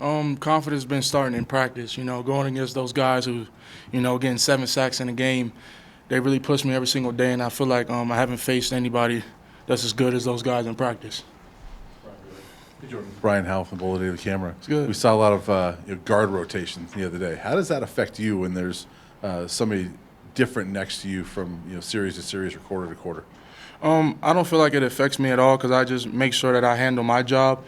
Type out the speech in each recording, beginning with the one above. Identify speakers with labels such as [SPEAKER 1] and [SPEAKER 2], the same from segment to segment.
[SPEAKER 1] Confidence been starting in practice. Going against those guys who, getting 7 sacks in a game, they really push me every single day, and I feel like I haven't faced anybody that's as good as those guys in practice.
[SPEAKER 2] Brian Howell from Bullet of the Camera.
[SPEAKER 1] It's good.
[SPEAKER 2] We saw a lot of guard rotations the other day. How does that affect you when there's somebody different next to you from series to series or quarter to quarter?
[SPEAKER 1] I don't feel like it affects me at all because I just make sure that I handle my job.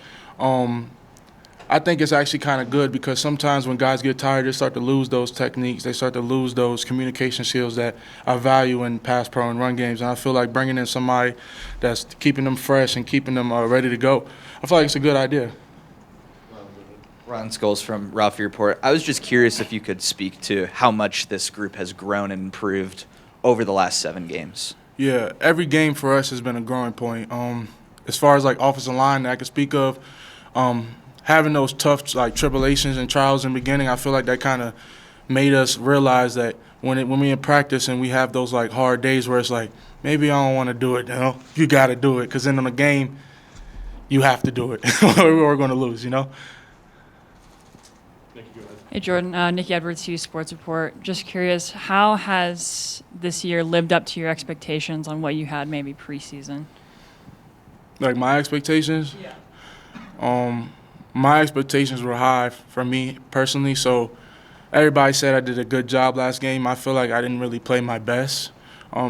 [SPEAKER 1] I think it's actually kind of good because sometimes when guys get tired, they start to lose those techniques. They start to lose those communication skills that I value in pass pro and run games. And I feel like bringing in somebody that's keeping them fresh and keeping them ready to go, I feel like it's a good idea.
[SPEAKER 3] Ron Scholes from Ralphie Report. I was just curious if you could speak to how much this group has grown and improved over the last 7 games.
[SPEAKER 1] Yeah, every game for us has been a growing point. As far as like offensive line that I can speak of, having those tough tribulations and trials in the beginning, I feel like that kind of made us realize that when we in practice and we have those hard days where it's like maybe I don't want to do it, you got to do it because then in the game you have to do it or we're going to lose,
[SPEAKER 4] Hey, Jordan. Nikki Edwards, Hughes Sports Report. Just curious, how has this year lived up to your expectations on what you had maybe preseason?
[SPEAKER 1] Like my expectations?
[SPEAKER 4] Yeah.
[SPEAKER 1] My expectations were high for me personally, so everybody said I did a good job last game. I feel like I didn't really play my best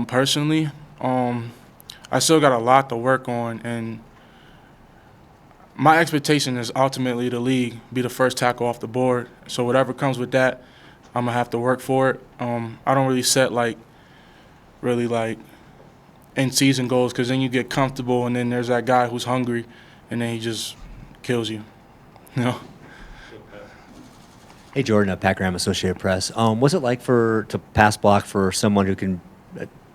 [SPEAKER 1] personally. I still got a lot to work on, and my expectation is ultimately the league be the first tackle off the board. So whatever comes with that, I'm going to have to work for it. I don't really set in-season goals because then you get comfortable and then there's that guy who's hungry and then he just kills you.
[SPEAKER 5] Hey, Jordan, Pat Graham, Associated Press. What's it like to pass block for someone who can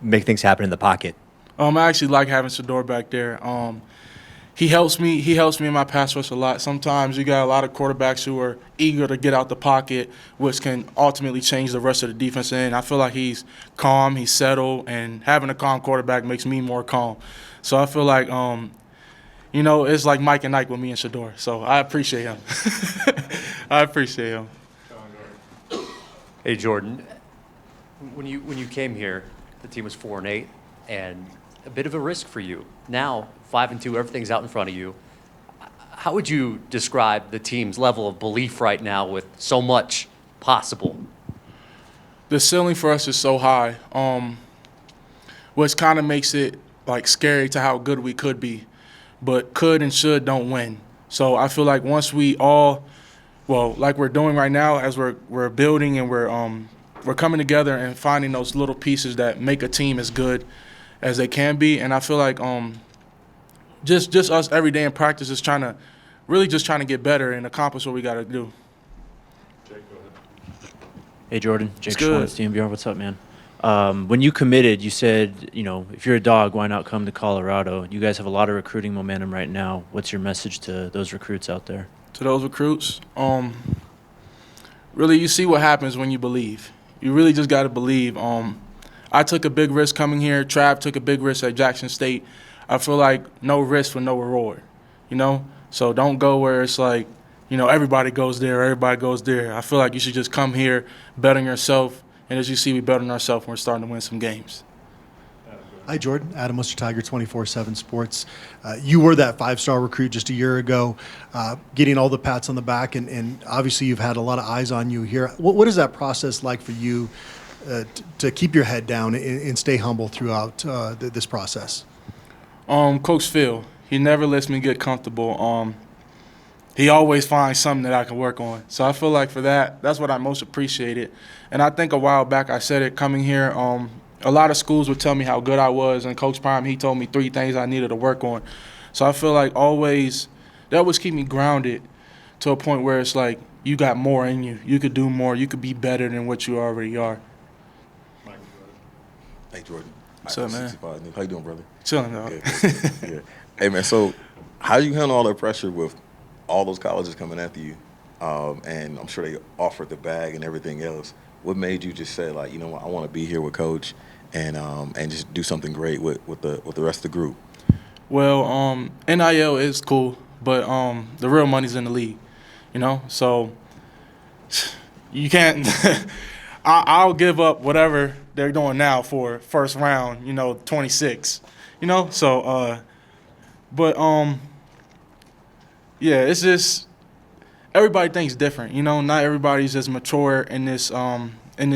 [SPEAKER 5] make things happen in the pocket?
[SPEAKER 1] I actually like having Shedeur back there. He helps me in my pass rush a lot. Sometimes you got a lot of quarterbacks who are eager to get out the pocket, which can ultimately change the rest of the defense. And I feel like he's calm, he's settled, and having a calm quarterback makes me more calm. So I feel like, it's like Mike and Ike with me and Shedeur. So I appreciate him. I appreciate him.
[SPEAKER 6] Hey, Jordan. When you came here, the team was 4-8, and a bit of a risk for you. Now, 5-2, everything's out in front of you. How would you describe the team's level of belief right now with so much possible?
[SPEAKER 1] The ceiling for us is so high, which kind of makes it scary to how good we could be, but could and should don't win. So I feel like once we all, like we're doing right now, as we're building and we're coming together and finding those little pieces that make a team as good as they can be, and I feel like just us every day in practice is trying to get better and accomplish what we got to do.
[SPEAKER 2] Jake, go ahead.
[SPEAKER 7] Hey, Jordan. Jake
[SPEAKER 1] good.
[SPEAKER 7] Schwartz, DMVR. What's up, man? When you committed, you said, if you're a dog, why not come to Colorado? You guys have a lot of recruiting momentum right now. What's your message to those recruits out there?
[SPEAKER 1] To those recruits, really, you see what happens when you believe. You really just got to believe. I took a big risk coming here. Trav took a big risk at Jackson State. I feel like no risk for no reward, So don't go where it's everybody goes there, everybody goes there. I feel like you should just come here, bet on yourself, and as you see, we bet on ourselves and we're starting to win some games.
[SPEAKER 8] Hi, Jordan. Adam Mr. Tiger, 24/7 Sports. You were that 5-star recruit just a year ago, getting all the pats on the back, and obviously you've had a lot of eyes on you here. What is that process like for you to keep your head down and stay humble throughout this process?
[SPEAKER 1] Coach Phil, he never lets me get comfortable. He always finds something that I can work on. So I feel like for that's what I most appreciated. And I think a while back I said it coming here, a lot of schools would tell me how good I was, and Coach Prime, he told me 3 things I needed to work on. So I feel like that always keep me grounded to a point where it's like you got more in you. You could do more. You could be better than what you already are.
[SPEAKER 9] Hey, Jordan.
[SPEAKER 1] What's up, man?
[SPEAKER 9] How you doing, brother?
[SPEAKER 1] Chilling, dog.
[SPEAKER 9] Yeah. Hey, man, so how do you handle all that pressure with all those colleges coming after you? And I'm sure they offered the bag and everything else. What made you just say, what, I want to be here with Coach and just do something great with the rest of the group?
[SPEAKER 1] Well, NIL is cool, but the real money's in the league. So you can't I'll give up whatever they're doing now for first round, 26, So, yeah, it's just everybody thinks different, Not everybody's as mature in this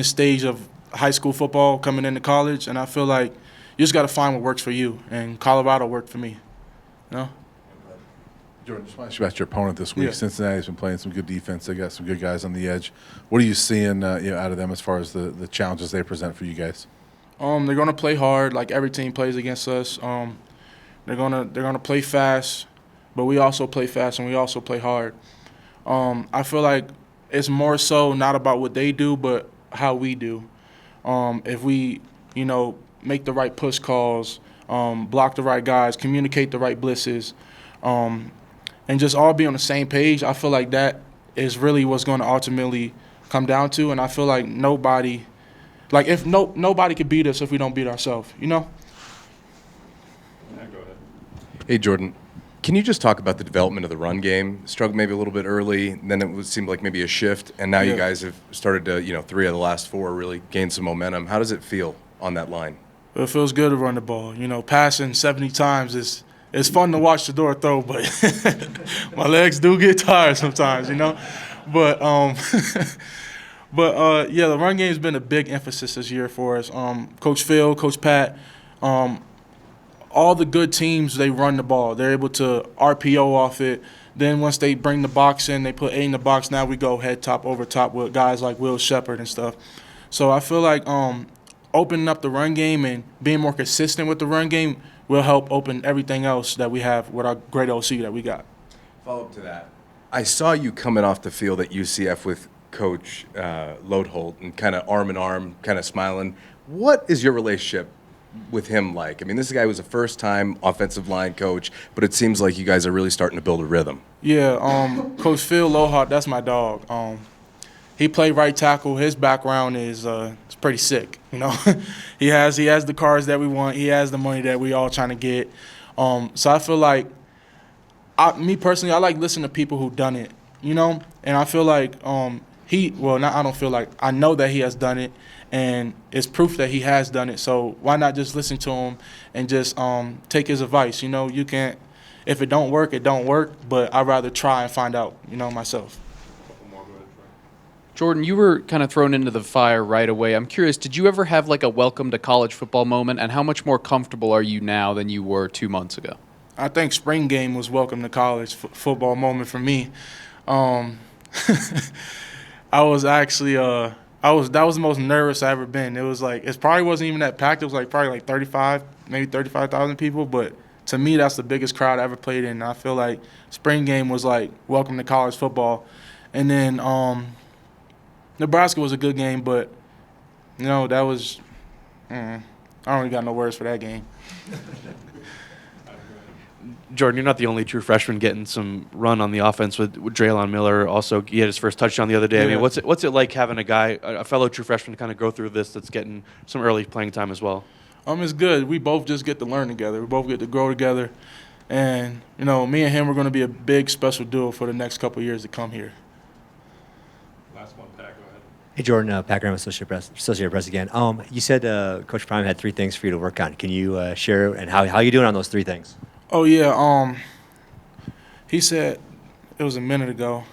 [SPEAKER 1] stage of high school football coming into college, and I feel like you just got to find what works for you, and Colorado worked for me,
[SPEAKER 2] Jordan, just want to ask you about your opponent this week.
[SPEAKER 1] Yeah.
[SPEAKER 2] Cincinnati's been playing some good defense. They got some good guys on the edge. What are you seeing out of them as far as the challenges they present for you guys?
[SPEAKER 1] They're gonna play hard, like every team plays against us. They're gonna play fast, but we also play fast and we also play hard. I feel like it's more so not about what they do, but how we do. If we, make the right push calls, block the right guys, communicate the right blitzes, and just all be on the same page, I feel like that is really what's going to ultimately come down to. And I feel like nobody could beat us if we don't beat ourselves,
[SPEAKER 10] Hey, Jordan, can you just talk about the development of the run game? Struggled maybe a little bit early, then it seemed like maybe a shift, and now you guys have started to, 3 of the last 4 really gain some momentum. How does it feel on that line?
[SPEAKER 1] It feels good to run the ball. Passing 70 times is it's fun to watch Shedeur throw, but my legs do get tired sometimes, But the run game's been a big emphasis this year for us. Coach Phil, Coach Pat, all the good teams, they run the ball. They're able to RPO off it. Then once they bring the box in, they put 8 in the box. Now we go head top over top with guys like Will Shepard and stuff. So I feel like opening up the run game and being more consistent with the run game will help open everything else that we have with our great OC that we got.
[SPEAKER 10] Follow up to that. I saw you coming off the field at UCF with Coach Loadholt and kind of arm in arm, kind of smiling. What is your relationship with him like? I mean, this guy was a first-time offensive line coach, but it seems like you guys are really starting to build a rhythm.
[SPEAKER 1] Yeah, Coach Phil Loadholt, that's my dog. He played right tackle. His background is it's pretty sick, he has the cars that we want. He has the money that we all trying to get. So I feel like, me personally, I like listening to people who done it, and I feel like I know that he has done it, and it's proof that he has done it. So why not just listen to him and just take his advice? You can't, if it don't work, it don't work, but I'd rather try and find out, myself.
[SPEAKER 11] Jordan, you were kind of thrown into the fire right away. I'm curious, did you ever have like a welcome to college football moment, and how much more comfortable are you now than you were 2 months ago?
[SPEAKER 1] I think spring game was welcome to college football moment for me. I was actually that was the most nervous I ever been. It probably wasn't even that packed. It was probably like 35,000 people, but to me that's the biggest crowd I ever played in. I feel like spring game was like welcome to college football. And then Nebraska was a good game, but that was I don't really got no words for that game.
[SPEAKER 7] Jordan, you're not the only true freshman getting some run on the offense with Draylon Miller. Also, he had his first touchdown the other day. I mean, what's it like having a fellow true freshman kind of go through this that's getting some early playing time as well?
[SPEAKER 1] It's good. We both just get to learn together. We both get to grow together. And, me and him are going to be a big special duo for the next couple of years to come here.
[SPEAKER 2] Last one, Pat, go ahead.
[SPEAKER 5] Hey, Jordan, Pat Graham, Associate Press again. You said Coach Prime had 3 things for you to work on. Can you share and how you doing on those 3 things?
[SPEAKER 1] Oh, yeah. He said, it was a minute ago.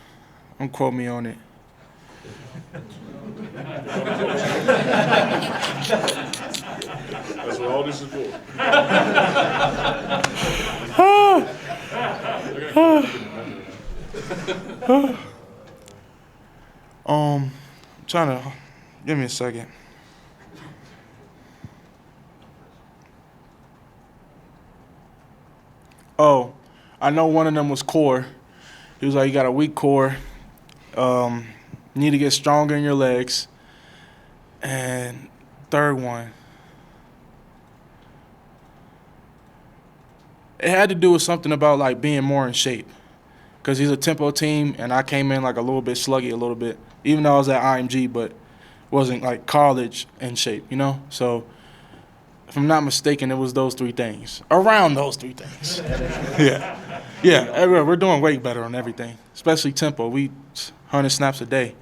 [SPEAKER 1] Don't quote me on it.
[SPEAKER 2] That's what all this is for.
[SPEAKER 1] Trying to give me a second. Oh, I know one of them was core. He was like, you got a weak core. You need to get stronger in your legs. And third one, it had to do with something about being more in shape. Because he's a tempo team, and I came in a little bit sluggy a little bit, even though I was at IMG, but wasn't college in shape, So if I'm not mistaken, it was those 3 things. Around those 3 things. Yeah. Yeah, we're doing way better on everything, especially tempo. We 100 snaps a day.